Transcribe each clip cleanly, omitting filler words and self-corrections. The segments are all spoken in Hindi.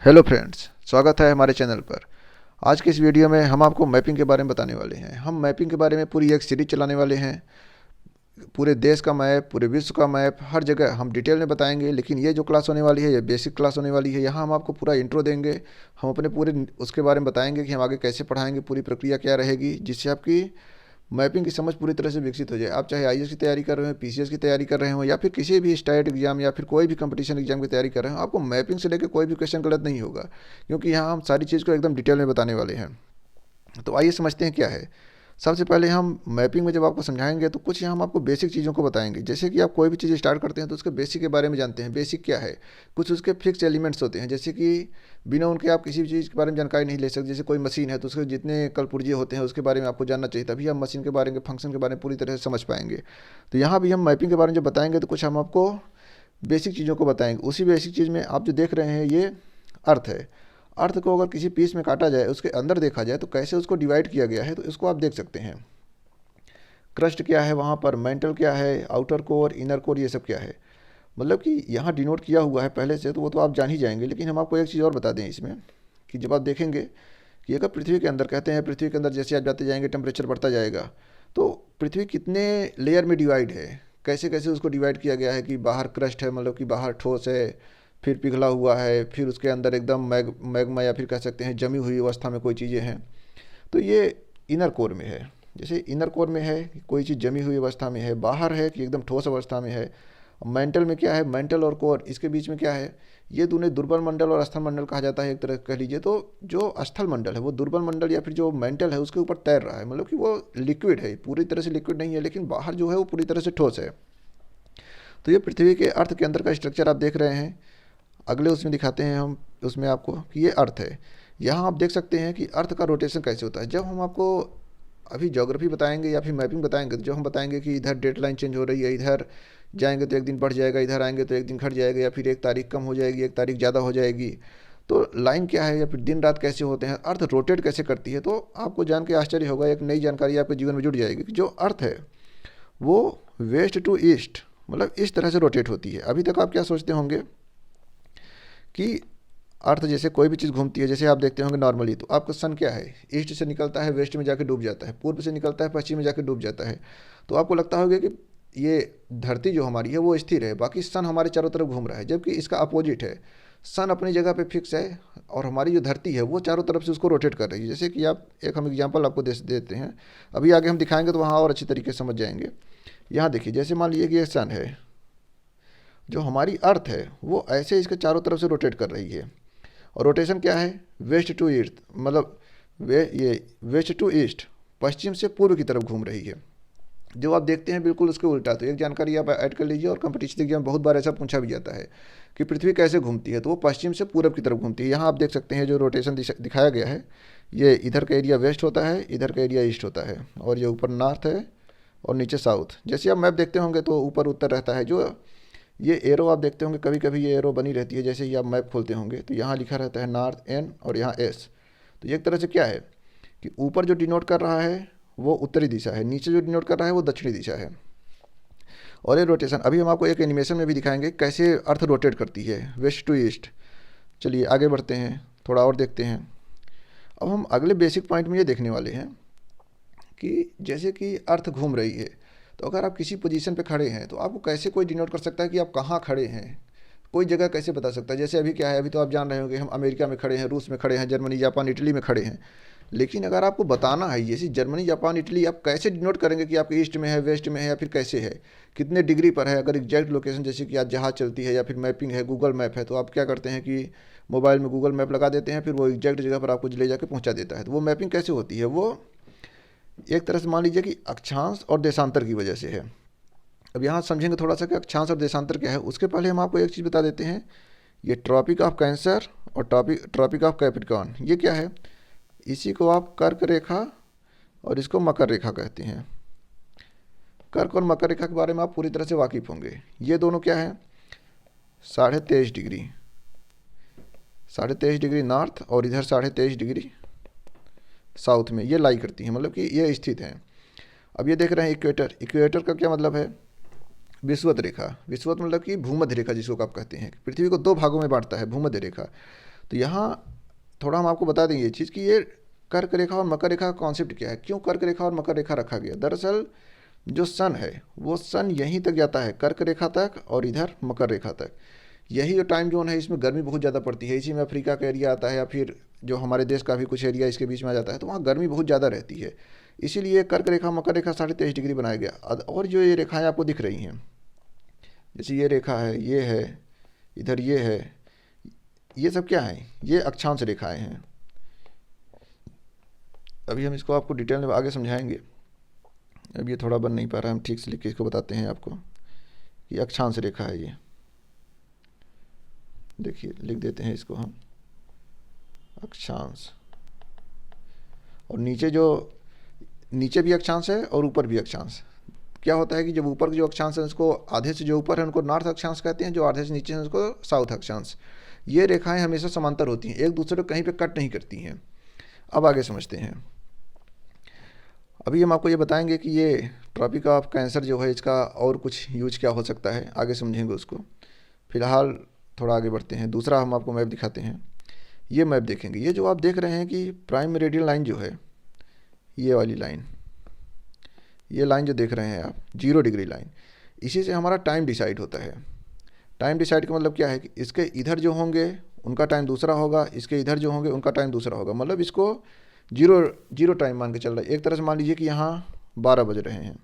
हेलो फ्रेंड्स, स्वागत है हमारे चैनल पर। आज के इस वीडियो में हम आपको मैपिंग के बारे में बताने वाले हैं। हम मैपिंग के बारे में पूरी एक सीरीज चलाने वाले हैं। पूरे देश का मैप, पूरे विश्व का मैप, हर जगह हम डिटेल में बताएंगे। लेकिन ये जो क्लास होने वाली है, ये बेसिक क्लास होने वाली है। यहाँ हम आपको पूरा इंट्रो देंगे। हम अपने पूरे उसके बारे में बताएंगे कि हम आगे कैसे पढ़ाएंगे, पूरी प्रक्रिया क्या रहेगी, जिससे आपकी मैपिंग की समझ पूरी तरह से विकसित हो जाए। आप चाहे आईएएस की तैयारी कर रहे हो, पीसीएस की तैयारी कर रहे हो, या फिर किसी भी स्टेट एग्जाम या फिर कोई भी कंपटीशन एग्जाम की तैयारी कर रहे हो, आपको मैपिंग से लेकर कोई भी क्वेश्चन गलत नहीं होगा, क्योंकि यहाँ हम सारी चीज़ को एकदम डिटेल में बताने वाले हैं। तो आइए समझते हैं क्या है। सबसे पहले हम मैपिंग में जब आपको समझाएंगे तो कुछ यहाँ हम आपको बेसिक चीज़ों को बताएंगे। जैसे कि आप कोई भी चीज़ स्टार्ट करते हैं तो उसके बेसिक के बारे में जानते हैं। बेसिक क्या है? कुछ उसके फिक्स एलिमेंट्स होते हैं, जैसे कि बिना उनके आप किसी भी चीज़ के बारे में जानकारी नहीं ले सकते। जैसे कोई मशीन है तो उसके जितने कल पुर्जे होते हैं उसके बारे में आपको जानना चाहिए, तभी आप मशीन के बारे में, फंक्शन के बारे में पूरी तरह से समझ पाएंगे। तो यहाँ भी हम मैपिंग के बारे में जब बताएंगे तो कुछ हम आपको बेसिक चीज़ों को बताएंगे। उसी बेसिक चीज़ में आप जो देख रहे हैं ये अर्थ है। अर्थ को अगर किसी पीस में काटा जाए, उसके अंदर देखा जाए तो कैसे उसको डिवाइड किया गया है, तो इसको आप देख सकते हैं। क्रस्ट क्या है, वहाँ पर मेंटल क्या है, आउटर कोर, इनर कोर, ये सब क्या है। मतलब कि यहाँ डिनोट किया हुआ है पहले से, तो वो तो आप जान ही जाएंगे। लेकिन हम आपको एक चीज़ और बता दें इसमें, कि जब आप देखेंगे कि अगर पृथ्वी के अंदर, कहते हैं पृथ्वी के अंदर जैसे आप जाते जाएंगे टेम्परेचर बढ़ता जाएगा, तो पृथ्वी कितने लेयर में डिवाइड है, कैसे कैसे उसको डिवाइड किया गया है। कि बाहर क्रस्ट है, मतलब कि बाहर ठोस है, फिर पिघला हुआ है, फिर उसके अंदर एकदम मैग्मा या फिर कह सकते हैं जमी हुई अवस्था में कोई चीज़ें हैं। तो ये इनर कोर में है। जैसे इनर कोर में है कोई चीज़ जमी हुई अवस्था में है, बाहर है कि एकदम ठोस अवस्था में है। मेंटल में क्या है, मेंटल और कोर, इसके बीच में क्या है, ये दोनों दुर्बल मंडल और स्थल मंडल कहा जाता है एक तरह कह लीजिए। तो जो स्थल मंडल है वो दुर्बल मंडल या फिर जो मेंटल है उसके ऊपर तैर रहा है, मतलब कि वो लिक्विड है, पूरी तरह से लिक्विड नहीं है, लेकिन बाहर जो है वो पूरी तरह से ठोस है। तो ये पृथ्वी के अर्थ के अंदर का स्ट्रक्चर आप देख रहे हैं। अगले उसमें दिखाते हैं हम, उसमें आपको कि ये अर्थ है। यहाँ आप देख सकते हैं कि अर्थ का रोटेशन कैसे होता है। जब हम आपको अभी ज्योग्राफी बताएंगे या फिर मैपिंग बताएंगे, तो जब हम बताएंगे कि इधर डेट लाइन चेंज हो रही है, इधर जाएंगे तो एक दिन बढ़ जाएगा, इधर आएंगे तो एक दिन घट जाएगा, या फिर एक तारीख कम हो जाएगी, एक तारीख ज़्यादा हो जाएगी। तो लाइन क्या है, या फिर दिन रात कैसे होते हैं, अर्थ रोटेट कैसे करती है, तो आपको जान के आश्चर्य होगा, एक नई जानकारी आपके जीवन में जुड़ जाएगी कि जो अर्थ है वो वेस्ट टू ईस्ट, मतलब इस तरह से रोटेट होती है। अभी तक आप क्या सोचते होंगे कि अर्थ जैसे कोई भी चीज़ घूमती है, जैसे आप देखते होंगे नॉर्मली, तो आपका सन क्या है, ईस्ट से निकलता है, वेस्ट में जाकर डूब जाता है, पूर्व से निकलता है, पश्चिम में जाकर डूब जाता है। तो आपको लगता होगा कि ये धरती जो हमारी है वो स्थिर है, बाकी सन हमारे चारों तरफ घूम रहा है, जबकि इसका अपोजिट है। सन अपनी जगह पे फिक्स है, और हमारी जो धरती है वो चारों तरफ से उसको रोटेट कर रही है। जैसे कि आप एक, हम एग्जांपल आपको देते हैं, अभी आगे हम दिखाएंगे तो वहाँ और अच्छी तरीके से समझ जाएंगे। यहाँ देखिए, जैसे मान लीजिए कि ये सन है, जो हमारी अर्थ है वो ऐसे इसके चारों तरफ से रोटेट कर रही है। और रोटेशन क्या है, वेस्ट टू ईस्ट, मतलब ये वेस्ट टू ईस्ट, पश्चिम से पूर्व की तरफ घूम रही है। जो आप देखते हैं बिल्कुल उसके उल्टा। तो एक जानकारी आप ऐड कर लीजिए, और कंपटीशन एग्जाम में बहुत बार ऐसा पूछा भी जाता है कि पृथ्वी कैसे घूमती है, तो वो पश्चिम से पूरब की तरफ घूमती है। यहाँ आप देख सकते हैं जो रोटेशन दिखाया गया है, ये इधर का एरिया वेस्ट होता है, इधर का एरिया ईस्ट होता है, और ये ऊपर नॉर्थ है और नीचे साउथ। जैसे आप मैप देखते होंगे तो ऊपर उत्तर रहता है। जो ये एरो आप देखते होंगे, कभी कभी ये एरो बनी रहती है, जैसे ही आप मैप खोलते होंगे तो यहाँ लिखा रहता है नॉर्थ एन और यहाँ एस। तो ये एक तरह से क्या है कि ऊपर जो डिनोट कर रहा है वो उत्तरी दिशा है, नीचे जो डिनोट कर रहा है वो दक्षिणी दिशा है। और ये रोटेशन अभी हम आपको एक एनिमेशन में भी दिखाएंगे कैसे अर्थ रोटेट करती है वेस्ट टू ईस्ट। चलिए आगे बढ़ते हैं, थोड़ा और देखते हैं। अब हम अगले बेसिक पॉइंट में ये देखने वाले हैं कि जैसे कि अर्थ घूम रही है, तो अगर आप किसी पोजीशन पे खड़े हैं तो आपको कैसे कोई डिनोट कर सकता है कि आप कहाँ खड़े हैं, कोई जगह कैसे बता सकता है। जैसे अभी क्या है, अभी तो आप जान रहे होंगे हम अमेरिका में खड़े हैं, रूस में खड़े हैं, जर्मनी, जापान, इटली में खड़े हैं। लेकिन अगर आपको बताना है जैसे जर्मनी, जापान, इटली, आप कैसे डिनोट करेंगे कि आपके ईस्ट में है, वेस्ट में है, या फिर कैसे है, कितने डिग्री पर है। अगर एग्जैक्ट लोकेशन, जैसे कि आज जहाज़ चलती है या फिर मैपिंग है, गूगल मैप है, तो आप क्या करते हैं कि मोबाइल में गूगल मैप लगा देते हैं, फिर वो एग्जैक्ट जगह पर आपको ले जाकर पहुंचा देता है। तो वो मैपिंग कैसे होती है, वो एक तरह से मान लीजिए कि अक्षांश और देशांतर की वजह से है। अब यहाँ समझेंगे थोड़ा सा कि अक्षांश और देशांतर क्या है। उसके पहले हम आपको एक चीज़ बता देते हैं, ये ट्रॉपिक ऑफ कैंसर और ट्रॉपिक ऑफ कैप्रिकॉर्न, ये क्या है, इसी को आप कर्क रेखा और इसको मकर रेखा कहते हैं। कर्क और मकर रेखा के बारे में आप पूरी तरह से वाकिफ़ होंगे। ये दोनों क्या है, 23.5 डिग्री, 23.5 डिग्री नॉर्थ और इधर 23.5 डिग्री साउथ में ये लाई करती हैं, मतलब कि ये स्थित हैं। अब ये देख रहे हैं इक्वेटर, इक्वेटर का क्या मतलब है, विषुवत रेखा। विषुवत मतलब कि भूमध्य रेखा, जिसको आप कहते हैं। पृथ्वी को दो भागों में बांटता है भूमध्य रेखा। तो यहाँ थोड़ा हम आपको बता देंगे ये चीज़ कि ये कर्क रेखा और मकर रेखा का कॉन्सेप्ट क्या है, क्यों कर्क रेखा और मकर रेखा रखा गया। दरअसल जो सन है वो सन यहीं तक जाता है, कर्क रेखा तक और इधर मकर रेखा तक। यही जो टाइम जोन है इसमें गर्मी बहुत ज़्यादा पड़ती है, इसी में अफ्रीका का एरिया आता है या फिर जो हमारे देश का भी कुछ एरिया इसके बीच में आ जाता है, तो वहाँ गर्मी बहुत ज़्यादा रहती है। इसीलिए कर्क रेखा मकर रेखा 23.5 डिग्री बनाया गया। और जो ये रेखाएं आपको दिख रही हैं, जैसे ये रेखा है, ये है, इधर ये है, ये सब क्या है, ये अक्षांश रेखाएं हैं। अभी हम इसको आपको डिटेल में आगे समझाएंगे। अब ये थोड़ा बन नहीं पा रहा है, हम ठीक से लिख के इसको बताते हैं आपको कि अक्षांश रेखा है ये। देखिए लिख देते हैं इसको हम अक्षांश। और नीचे भी अक्षांश है और ऊपर भी अक्षांश। क्या होता है कि जब ऊपर के जो अक्षांश है उसको आधे से जो ऊपर है उनको नॉर्थ अक्षांश कहते हैं, जो आधे से नीचे है उसको साउथ अक्षांश। ये रेखाएं हमेशा समांतर होती हैं, एक दूसरे को कहीं पे कट नहीं करती हैं। अब आगे समझते हैं। अभी हम आपको ये बताएंगे कि ये ट्रॉपिक ऑफ कैंसर जो है इसका और कुछ यूज क्या हो सकता है, आगे समझेंगे उसको। फिलहाल थोड़ा आगे बढ़ते हैं। दूसरा हम आपको मैप दिखाते हैं। ये मैप देखेंगे, ये जो आप देख रहे हैं कि प्राइम मेरिडियन लाइन जो है, ये वाली लाइन, ये लाइन जो देख रहे हैं आप 0 डिग्री लाइन, इसी से हमारा टाइम डिसाइड होता है। टाइम डिसाइड का मतलब क्या है कि इसके इधर जो होंगे उनका टाइम दूसरा होगा, इसके इधर जो होंगे उनका टाइम दूसरा होगा। मतलब इसको जीरो टाइम मान के चल रहा है। एक तरह से मान लीजिए कि यहाँ 12 बज रहे हैं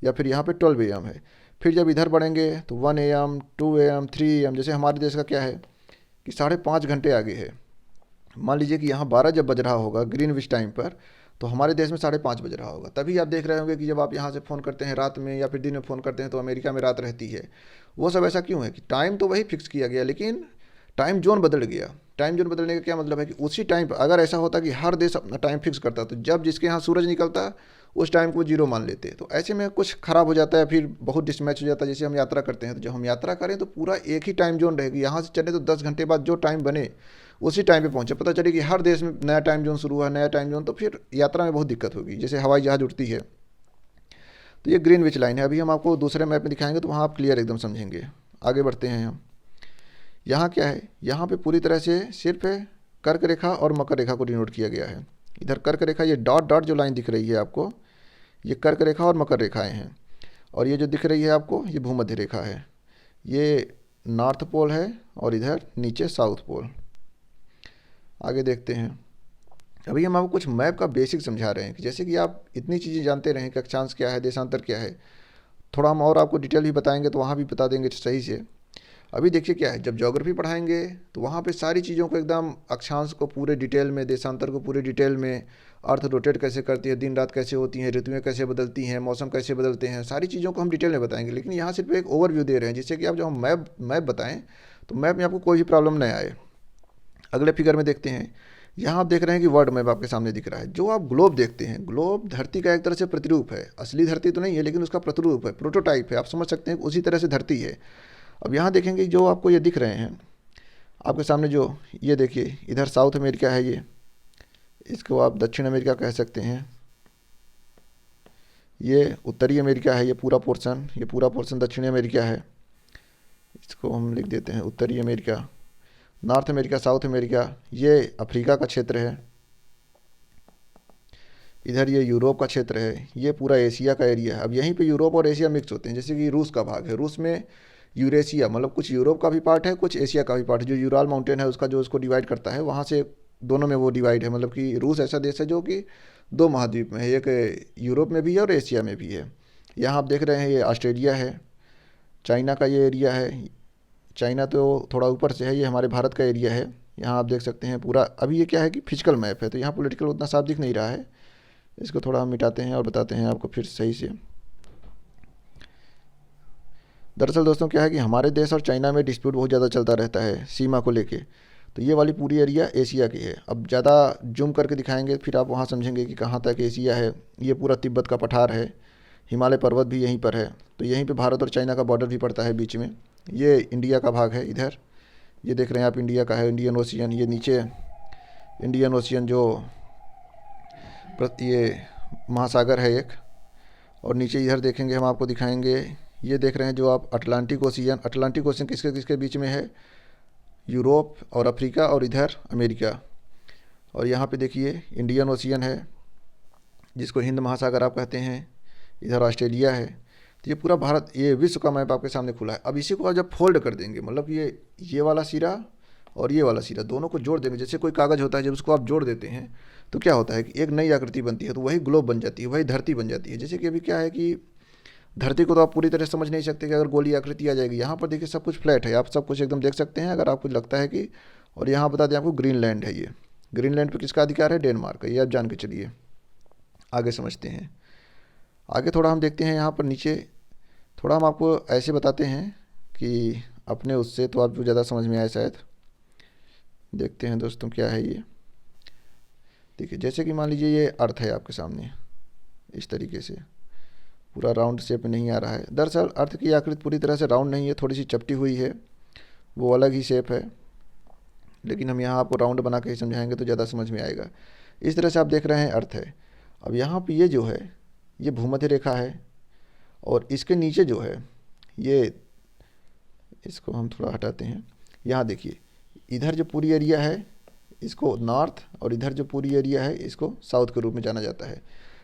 या फिर यहाँ पे 12 AM है। फिर जब इधर बढ़ेंगे तो 1 AM, 2 AM, 3 AM। जैसे हमारे देश का क्या है कि 5.5 घंटे आगे है। मान लीजिए कि यहाँ 12 जब बज रहा होगा ग्रीनविच टाइम पर, तो हमारे देश में 5:30 बज रहा होगा। तभी आप देख रहे होंगे कि जब आप यहाँ से फ़ोन करते हैं रात में या फिर दिन में फ़ोन करते हैं तो अमेरिका में रात रहती है। वो सब ऐसा क्यों है कि टाइम तो वही फिक्स किया गया, लेकिन टाइम जोन बदल गया। टाइम जोन बदलने का क्या मतलब है कि उसी टाइम पर अगर ऐसा होता कि हर देश अपना टाइम फिक्स करता, तो जब जिसके यहाँ सूरज निकलता उस टाइम को 0 मान लेते। तो ऐसे में कुछ ख़राब हो जाता है, फिर बहुत डिसमैच हो जाता है। जैसे हम यात्रा करते हैं, तो जब हम यात्रा करें तो पूरा एक ही टाइम जोन रहेगी। यहाँ से चले तो 10 घंटे बाद जो टाइम बने उसी टाइम पे पहुँचे। पता चले कि हर देश में नया टाइम जोन शुरू हुआ, नया टाइम जोन, तो फिर यात्रा में बहुत दिक्कत होगी। जैसे हवाई जहाज़ उड़ती है, तो ये ग्रीनविच लाइन है। अभी हम आपको दूसरे मैप में दिखाएंगे तो वहाँ आप क्लियर एकदम समझेंगे। आगे बढ़ते हैं हम। यहाँ क्या है, यहाँ पे पूरी तरह से सिर्फ कर्क रेखा और मकर रेखा को डिनोट किया गया है। इधर कर्क रेखा, ये डॉट डॉट जो लाइन दिख रही है आपको, ये कर्क रेखा और मकर रेखाएं हैं। और ये जो दिख रही है आपको, ये भूमध्य रेखा है। ये नॉर्थ पोल है और इधर नीचे साउथ पोल। आगे देखते हैं। अभी हम आपको कुछ मैप का बेसिक समझा रहे हैं कि जैसे कि आप इतनी चीज़ें जानते रहें कि अक्षांश क्या है, देशांतर क्या है। थोड़ा हम और आपको डिटेल भी बताएंगे तो वहाँ भी बता देंगे सही से। अभी देखिए क्या है, जब ज्योग्राफी पढ़ाएंगे तो वहाँ पे सारी चीज़ों को एकदम, अक्षांश को पूरे डिटेल में, देशांतर को पूरे डिटेल में, अर्थ रोटेट कैसे करती है, दिन रात कैसे होती हैं, ऋतुएं कैसे बदलती हैं, मौसम कैसे बदलते हैं, सारी चीज़ों को हम डिटेल में बताएंगे। लेकिन यहाँ सिर्फ एक ओवरव्यू दे रहे हैं, जिससे कि आप जब हम मैप बताएं तो मैप में आपको कोई भी प्रॉब्लम नहीं आए। अगले फिगर में देखते हैं। यहाँ आप देख रहे हैं कि वर्ल्ड मैप आपके सामने दिख रहा है। जो आप ग्लोब देखते हैं, ग्लोब धरती का एक तरह से प्रतिरूप है। असली धरती तो नहीं है, लेकिन उसका प्रतिरूप है, प्रोटोटाइप है। आप समझ सकते हैं कि उसी तरह से धरती है। अब यहाँ देखेंगे जो आपको ये दिख रहे हैं आपके सामने, जो ये देखिए, इधर साउथ अमेरिका है, ये इसको आप दक्षिण अमेरिका कह सकते हैं। ये उत्तरी अमेरिका है, ये पूरा पोर्शन दक्षिणी अमेरिका है। इसको हम लिख देते हैं उत्तरी America. North America, south America, ये अफ्रीका का क्षेत्र है। इधर ये यूरोप का क्षेत्र है। ये पूरा एशिया का एरिया है। अब यहीं पे यूरोप और एशिया मिक्स होते हैं। जैसे कि रूस का भाग है, रूस में यूरेशिया, मतलब कुछ यूरोप का भी पार्ट है, कुछ एशिया का भी पार्ट है। जो यूराल माउंटेन है उसका जो उसको डिवाइड करता है, वहाँ से दोनों में वो डिवाइड है। मतलब कि रूस ऐसा देश है जो कि 2 महाद्वीप में है, एक यूरोप में भी है और एशिया में भी है। यहाँ आप देख रहे हैं ये ऑस्ट्रेलिया है, चाइना का ये एरिया है। चाइना तो थोड़ा ऊपर से है, ये हमारे भारत का एरिया है। यहाँ आप देख सकते हैं पूरा। अभी ये क्या है कि फिजिकल मैप है, तो यहाँ पॉलिटिकल उतना साफ दिख नहीं रहा है। इसको थोड़ा हम मिटाते हैं और बताते हैं आपको फिर सही से। दरअसल दोस्तों क्या है कि हमारे देश और चाइना में डिस्प्यूट बहुत ज़्यादा चलता रहता है सीमा को लेके। तो ये वाली पूरी एरिया एशिया की है। अब ज़्यादा जूम करके दिखाएंगे फिर आप वहाँ समझेंगे कि कहाँ तक एशिया है। ये पूरा तिब्बत का पठार है, हिमालय पर्वत भी यहीं पर है। तो यहीं पे भारत और चाइना का बॉर्डर भी पड़ता है बीच में। ये इंडिया का भाग है इधर, ये देख रहे हैं आप, इंडिया का है, इंडियन ओशियन। ये नीचे इंडियन ओशियन जो ये महासागर है एक। और नीचे इधर देखेंगे हम आपको दिखाएंगे, ये देख रहे हैं जो आप अटलांटिक ओशियन। अटलांटिक ओशियन किसके किसके बीच में है, यूरोप और अफ्रीका और इधर अमेरिका। और यहाँ पे देखिए इंडियन ओशियन है, जिसको हिंद महासागर आप कहते हैं। इधर ऑस्ट्रेलिया है। तो ये पूरा भारत, ये विश्व का मैप आपके सामने खुला है। अब इसी को आप जब फोल्ड कर देंगे, मतलब ये वाला सिरा और ये वाला सिरा दोनों को जोड़ देंगे, जैसे कोई कागज़ होता है, जब उसको आप जोड़ देते हैं तो क्या होता है कि एक नई आकृति बनती है, तो वही ग्लोब बन जाती है, वही धरती बन जाती है। जैसे कि अभी क्या है कि धरती को तो आप पूरी तरह समझ नहीं सकते कि अगर गोली आकृति आ जाएगी। यहाँ पर देखिए सब कुछ फ्लैट है, आप सब कुछ एकदम देख सकते हैं अगर आपको लगता है कि। और यहाँ बता दें आपको, ग्रीनलैंड है ये। ग्रीनलैंड पे किसका अधिकार है? डेनमार्क का। ये आप जान के चलिए। आगे समझते हैं। आगे थोड़ा हम देखते हैं, यहाँ पर नीचे थोड़ा हम आपको ऐसे बताते हैं कि अपने उससे तो आपको ज़्यादा समझ में आए शायद। देखते हैं दोस्तों क्या है ये। देखिए जैसे कि मान लीजिए ये अर्थ है आपके सामने, इस तरीके से पूरा राउंड शेप में नहीं आ रहा है। दरअसल अर्थ की आकृति पूरी तरह से राउंड नहीं है, थोड़ी सी चपटी हुई है, वो अलग ही शेप है। लेकिन हम यहाँ आपको राउंड बना के ही समझाएंगे तो ज़्यादा समझ में आएगा। इस तरह से आप देख रहे हैं अर्थ है। अब यहाँ पे ये जो है ये भूमध्य रेखा है, और इसके नीचे जो है ये, इसको हम थोड़ा हटाते हैं। यहाँ देखिए इधर जो पूरी एरिया है इसको नॉर्थ, और इधर जो पूरी एरिया है इसको साउथ के रूप में जाना जाता है।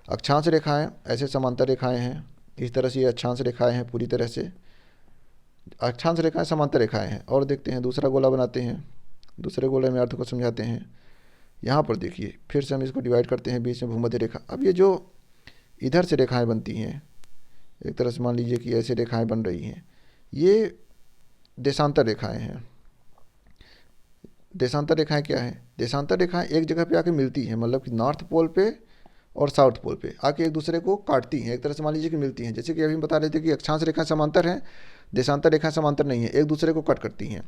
अक्षांश रेखाएं ऐसे समांतर रेखाएं हैं, इस तरह से ये अक्षांश रेखाएं हैं, पूरी तरह से अक्षांश रेखाएं समांतर रेखाएं हैं। और देखते हैं दूसरा गोला बनाते हैं, दूसरे गोले में अर्थ को समझाते हैं। यहाँ पर देखिए फिर से हम इसको डिवाइड करते हैं, बीच में भूमध्य रेखा। अब ये जो इधर से रेखाएं बनती हैं, एक तरह से मान लीजिए कि ऐसे रेखाएं बन रही हैं, ये देशांतर रेखाएं हैं। देशांतर रेखाएं क्या है? देशांतर रेखाएं एक जगह पे आके मिलती हैं, मतलब कि नॉर्थ पोल पे और साउथ पोल पे आके एक दूसरे को काटती हैं, एक तरह से मान लीजिए कि मिलती हैं। जैसे कि अभी हम बता रहे थे कि अक्षांश रेखाएं समांतर हैं, देशांतर रेखाएं समांतर नहीं है, एक दूसरे को कट करती हैं।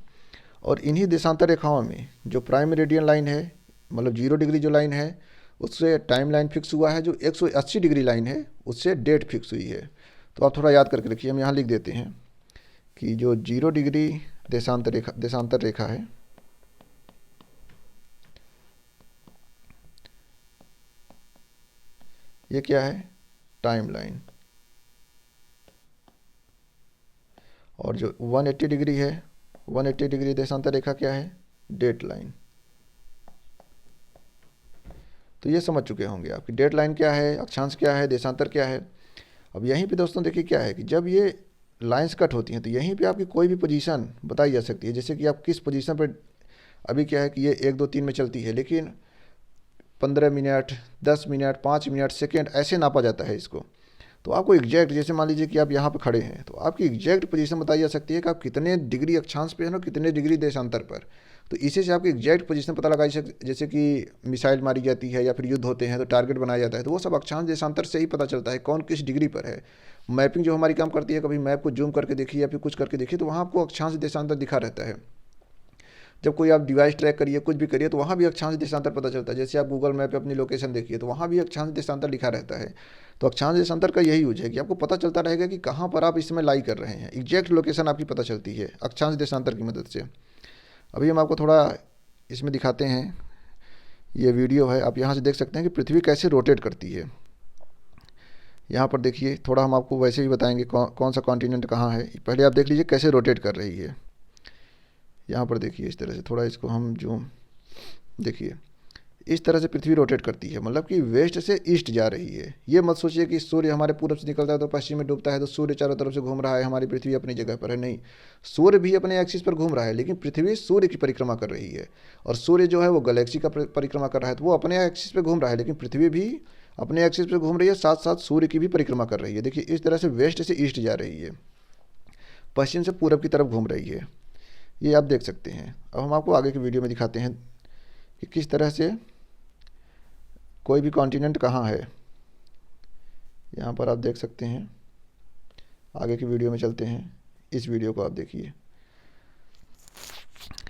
और इन्हीं देशांतर रेखाओं में जो प्राइम मेरिडियन लाइन है, मतलब 0 डिग्री जो लाइन है, उससे टाइम लाइन फिक्स हुआ है। जो 180 डिग्री लाइन है उससे डेट फिक्स हुई है। तो आप थोड़ा याद करके रखिए, हम यहाँ लिख देते हैं कि जो 0 डिग्री देशांतर रेखा है, ये क्या है? Time line. और जो 180 डिग्री है, 180 डिग्री देशांतर रेखा क्या है? Date line. तो ये समझ चुके होंगे आपकी डेट लाइन क्या है, अक्षांश क्या है, देशांतर क्या है। अब यहीं पे दोस्तों देखिए क्या है कि जब ये लाइंस कट होती हैं तो यहीं पे आपकी कोई भी पोजीशन बताई जा सकती है। जैसे कि आप किस पोजीशन पर, अभी क्या है कि ये 1 2 3 में चलती है, लेकिन 15 मिनट, 10 मिनट, 5 मिनट, सेकेंड ऐसे नापा जाता है इसको। तो आपको एग्जैक्ट, जैसे मान लीजिए कि आप यहाँ पे खड़े हैं, तो आपकी एग्जैक्ट पोजीशन बताई जा सकती है कि आप कितने डिग्री अक्षांश पे हैं और कितने डिग्री देशांतर पर। तो इसी से आपकी एग्जैक्ट पोजीशन पता लगाई सकती। जैसे कि मिसाइल मारी जाती है या फिर युद्ध होते हैं तो टारगेट बनाया जाता है, तो वो सब अक्षांश देशांतर से ही पता चलता है कौन किस डिग्री पर है। मैपिंग जो हमारी काम करती है, कभी मैप को जूम करके देखिए या फिर कुछ करके देखिए, तो वहाँ आपको अक्षांश देशांतर दिखा रहता है। जब कोई आप डिवाइस ट्रैक करिए, कुछ भी करिए, तो वहाँ भी अक्षांश देशांतर पता चलता है। जैसे आप गूगल मैप पे अपनी लोकेशन देखिए तो वहाँ भी अक्षांश देशांतर लिखा रहता है। तो अक्षांश देशांतर का यही यूज है कि आपको पता चलता रहेगा कि कहाँ पर आप इस समय लाई कर रहे हैं, एग्जैक्ट लोकेशन आपकी पता चलती है अक्षांश देशांतर की मदद से। अभी हम आपको थोड़ा इसमें दिखाते हैं, ये वीडियो है, आप यहाँ से देख सकते हैं कि पृथ्वी कैसे रोटेट करती है। यहाँ पर देखिए, थोड़ा हम आपको वैसे ही बताएंगे कौन सा कॉन्टिनेंट कहाँ है। पहले आप देख लीजिए कैसे रोटेट कर रही है। यहाँ पर देखिए इस तरह से, थोड़ा इसको हम जूम, देखिए इस तरह से पृथ्वी रोटेट करती है, मतलब कि वेस्ट से ईस्ट जा रही है। ये मत सोचिए कि सूर्य हमारे पूरब से निकलता है तो पश्चिम में डूबता है, तो सूर्य चारों तरफ से घूम रहा है, हमारी पृथ्वी अपनी जगह पर है। नहीं, सूर्य भी अपने एक्सिस पर घूम रहा है, लेकिन पृथ्वी सूर्य की परिक्रमा कर रही है। और सूर्य जो है वो गैलेक्सी का परिक्रमा कर रहा है, तो वो अपने एक्सिस पर घूम रहा है, लेकिन पृथ्वी भी अपने एक्सिस पर घूम रही है, साथ साथ सूर्य की भी परिक्रमा कर रही है। देखिए इस तरह से वेस्ट से ईस्ट जा रही है, पश्चिम से पूरब की तरफ घूम रही है। ये आप देख सकते हैं। अब हम आपको आगे की वीडियो में दिखाते हैं कि किस तरह से कोई भी कॉन्टिनेंट कहाँ है। यहाँ पर आप देख सकते हैं। आगे की वीडियो में चलते हैं, इस वीडियो को आप देखिए।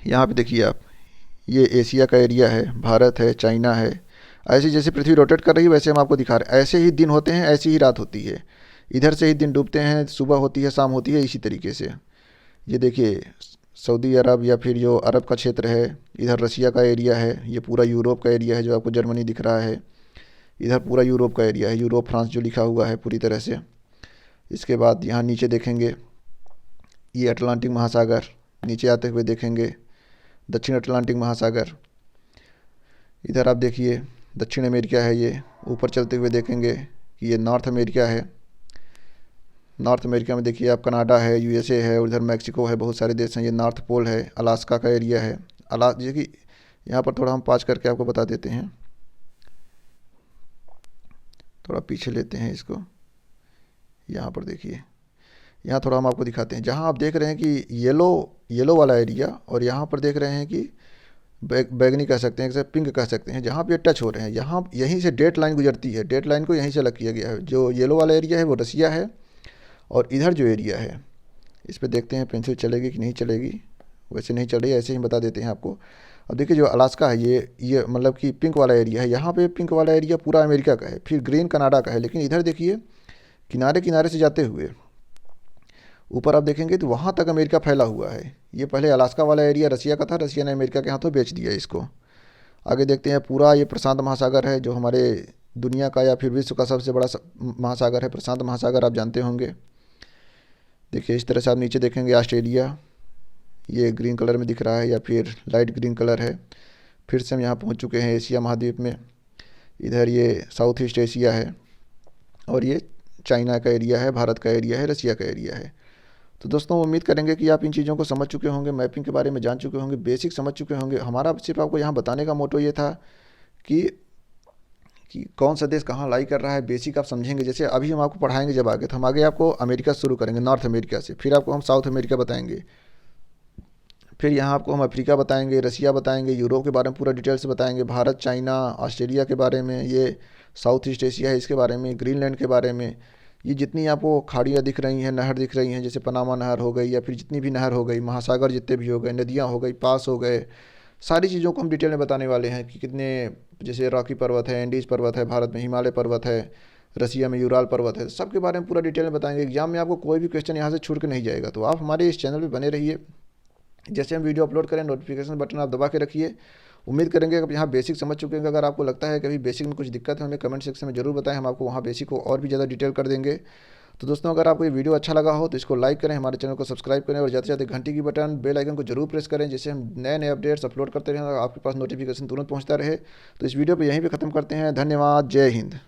यहाँ पे देखिए आप, ये एशिया का एरिया है, भारत है, चाइना है। ऐसे जैसे पृथ्वी रोटेट कर रही है वैसे हम आपको दिखा रहे हैं। ऐसे ही दिन होते हैं, ऐसी ही रात होती है, इधर से ही दिन डूबते हैं, सुबह होती है, शाम होती है, इसी तरीके से। ये देखिए सऊदी अरब या फिर जो अरब का क्षेत्र है, इधर रसिया का एरिया है, ये पूरा यूरोप का एरिया है, जो आपको जर्मनी दिख रहा है, इधर पूरा यूरोप का एरिया है, यूरोप फ्रांस जो लिखा हुआ है पूरी तरह से। इसके बाद यहाँ नीचे देखेंगे, ये अटलांटिक महासागर नीचे आते हुए देखेंगे, दक्षिण अटलांटिक महासागर। इधर आप देखिए दक्षिण अमेरिका है, ये ऊपर चलते हुए देखेंगे कि ये नॉर्थ अमेरिका है। नॉर्थ अमेरिका में देखिए आप कनाडा है, यूएसए है, और इधर मैक्सिको है, बहुत सारे देश हैं। ये नॉर्थ पोल है, अलास्का का एरिया है। जैसे कि यहाँ पर थोड़ा हम पास करके आपको बता देते हैं, थोड़ा पीछे लेते हैं इसको। यहाँ पर देखिए, यहाँ थोड़ा हम आपको दिखाते हैं। जहाँ आप देख रहे हैं कि येलो वाला एरिया, और यहाँ पर देख रहे हैं कि बैगनी कह सकते हैं, जैसे पिंक कह सकते हैं, जहाँ पे टच हो रहे हैं, यहाँ यहीं से डेट लाइन गुजरती है। डेट लाइन को यहीं से अलग किया गया है। जो येलो वाला एरिया है वो रसिया है, और इधर जो एरिया है इस पर देखते हैं पेंसिल चलेगी कि नहीं चलेगी। वैसे नहीं चल रही है, ऐसे ही बता देते हैं आपको। अब देखिए जो अलास्का है, ये मतलब कि पिंक वाला एरिया है। यहाँ पे पिंक वाला एरिया पूरा अमेरिका का है, फिर ग्रीन कनाडा का है। लेकिन इधर देखिए किनारे किनारे से जाते हुए ऊपर आप देखेंगे तो वहाँ तक अमेरिका फैला हुआ है। ये पहले अलास्का वाला एरिया रसिया का था, रसिया ने अमेरिका के हाथों बेच दिया इसको। आगे देखते हैं, पूरा ये प्रशांत महासागर है, जो हमारे दुनिया का या फिर विश्व का सबसे बड़ा महासागर है। प्रशांत महासागर आप जानते होंगे। देखिए इस तरह से आप नीचे देखेंगे ऑस्ट्रेलिया, ये ग्रीन कलर में दिख रहा है या फिर लाइट ग्रीन कलर है। फिर से हम यहाँ पहुँच चुके हैं एशिया महाद्वीप में। इधर ये साउथ ईस्ट एशिया है, और ये चाइना का एरिया है, भारत का एरिया है, रसिया का एरिया है। तो दोस्तों उम्मीद करेंगे कि आप इन चीज़ों को समझ चुके होंगे, मैपिंग के बारे में जान चुके होंगे, बेसिक समझ चुके होंगे। हमारा सिर्फ आपको यहाँ बताने का मोटो ये था कि कौन सा देश कहाँ लाई कर रहा है, बेसिक आप समझेंगे। जैसे अभी हम आपको पढ़ाएंगे जब आगे, तो हम आगे आपको अमेरिका शुरू करेंगे, नॉर्थ अमेरिका से, फिर आपको हम साउथ अमेरिका बताएंगे, फिर यहाँ आपको हम अफ्रीका बताएंगे, रसिया बताएंगे, यूरोप के बारे में पूरा डिटेल से बताएंगे, भारत, चाइना, ऑस्ट्रेलिया के बारे में, ये साउथ ईस्ट एशिया है इसके बारे में, ग्रीनलैंड के बारे में। ये जितनी आपको खाड़ियाँ दिख रही हैं, नहर दिख रही हैं, जैसे पनामा नहर हो गई, या फिर जितनी भी नहर हो गई, महासागर जितने भी हो गए, नदियाँ हो गई, पास हो गए, सारी चीज़ों को हम डिटेल में बताने वाले हैं कि कितने, जैसे रॉकी पर्वत है, एंडीज पर्वत है, भारत में हिमालय पर्वत है, रसिया में यूराल पर्वत है, सबके बारे में पूरा डिटेल में बताएंगे। एग्जाम में आपको कोई भी क्वेश्चन यहाँ से छूट के नहीं जाएगा। तो आप हमारे इस चैनल पर बने रहिए। जैसे हम वीडियो अपलोड करें नोटिफिकेशन बटन आप दबा के रखिए। उम्मीद करेंगे कि यहाँ बेसिक समझ चुके हैं। अगर आपको लगता है कि अभी बेसिक में कुछ दिक्कत है, हमें कमेंट सेक्शन में जरूर बताएं, हम आपको वहाँ बेसिक को और भी ज़्यादा डिटेल कर देंगे। तो दोस्तों अगर आपको ये वीडियो अच्छा लगा हो तो इसको लाइक करें, हमारे चैनल को सब्सक्राइब करें, और जाते जाते घंटी की बटन बेल आइकन को जरूर प्रेस करें, जिससे हम नए नए अपडेट्स अपलोड करते रहें और आपके पास नोटिफिकेशन तुरंत पहुँचता रहे। तो इस वीडियो पर यहीं पर ख़त्म करते हैं। धन्यवाद। जय हिंद।